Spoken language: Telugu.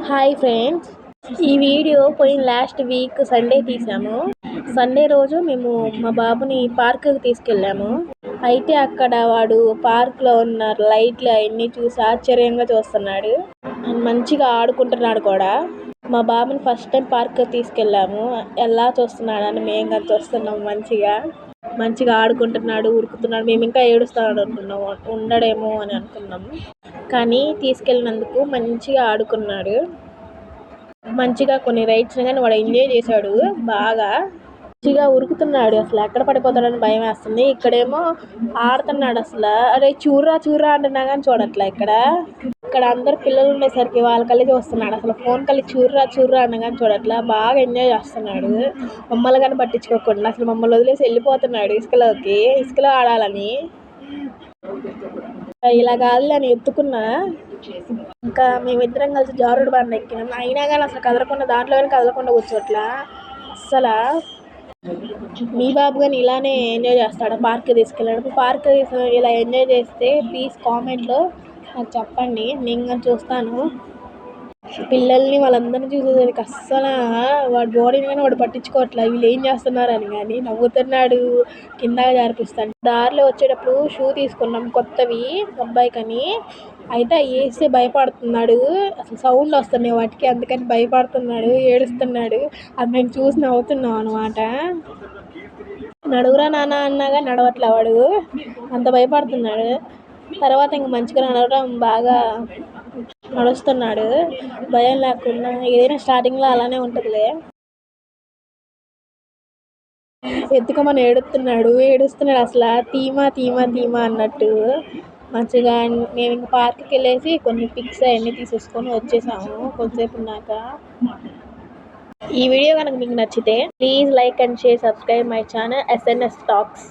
హాయ్ ఫ్రెండ్స్, ఈ వీడియో పోయిన లాస్ట్ వీక్ సండే తీసాము. సండే రోజు మేము మా బాబుని పార్క్కి తీసుకెళ్ళాము. అయితే అక్కడ వాడు పార్క్లో ఉన్న లైట్లు అవన్నీ చూసి ఆశ్చర్యంగా చూస్తున్నాడు. మంచిగా ఆడుకుంటున్నాడు కూడా. మా బాబుని ఫస్ట్ టైం పార్క్కి తీసుకెళ్ళాము. ఎలా చూస్తున్నాడని మేము కానీ చూస్తున్నాము. మంచిగా ఆడుకుంటున్నాడు, ఉరుకుతున్నాడు. మేము ఇంకా ఏడుస్తాడు అనుకున్నాము, ఉండడేమో అని అనుకున్నాము. కానీ తీసుకెళ్ళినందుకు మంచిగా ఆడుకున్నాడు. మంచిగా కొన్ని రైడ్స్ కానీ వాడు ఎంజాయ్ చేశాడు. బాగా మంచిగా ఉరుకుతున్నాడు. అసలు ఎక్కడ పడిపోతాడని భయం వేస్తుంది. ఇక్కడేమో ఆడుతున్నాడు. అసలు అరే చూర్రా చూర్రా అంటున్నా కానీ చూడట్లే. ఇక్కడ అందరు పిల్లలు ఉండేసరికి వాళ్ళ కళ్ళి చూస్తున్నాడు. అసలు ఫోన్ కళ్ళి చూర్రా చూర్రా అన్న కానీ చూడట్లా. బాగా ఎంజాయ్ చేస్తున్నాడు. మమ్మల్ని కానీ పట్టించుకోకుండా అసలు మమ్మల్ని వదిలేసి వెళ్ళిపోతున్నాడు ఇసుకలో ఆడాలని. ఇలా గాలిని ఎత్తుకున్నా. ఇంకా మేమిద్దరం కలిసి జారుడు బండ ఎక్కినాం. అయినా కానీ అసలు కదలకుండా, దాంట్లో కానీ కదలకుండా కూర్చోట్లా. అస్సలు మీ బాబు కానీ ఇలానే ఎంజాయ్ చేస్తాడు పార్క్కి తీసుకెళ్ళాడు. పార్క్కి ఇలా ఎంజాయ్ చేస్తే ప్లీజ్ కామెంట్లో నాకు చెప్పండి, నేను కానీ చూస్తాను. పిల్లల్ని వాళ్ళందరినీ చూసేసరికి అస్సలు వాడి బాడీని కానీ వాడు పట్టించుకోవట్లే. వీళ్ళు ఏం చేస్తున్నారని కానీ నవ్వుతున్నాడు. కింద జారిపిస్తాడు. దారిలో వచ్చేటప్పుడు షూ తీసుకున్నాం కొత్తవి అబ్బాయికని. అయితే అవి వేస్తే భయపడుతున్నాడు. అసలు సౌండ్ వస్తున్నాయి వాటికి, అందుకని భయపడుతున్నాడు, ఏడుస్తున్నాడు. అది మేము చూసి నవ్వుతున్నాం అనమాట. నడువురా నాన్న అన్నాగా నడవట్లే వాడు, అంత భయపడుతున్నాడు. తర్వాత ఇంక మంచిగా నడవడం, బాగా నడుస్తున్నాడు భయం లేకుండా. ఏదైనా స్టార్టింగ్లో అలానే ఉంటుందిలే. ఎత్తుకోమని ఏడుస్తున్నాడు అసలు తీమా తీమా తీమా అన్నట్టు. మంచిగా మేము ఇంక పార్క్కి వెళ్ళేసి కొన్ని పిక్స్ అవన్నీ తీసేసుకొని వచ్చేసాము కొంతసేపు ఉన్నాక. ఈ వీడియో కనుక మీకు నచ్చితే please like and share, subscribe my channel SNS Talks.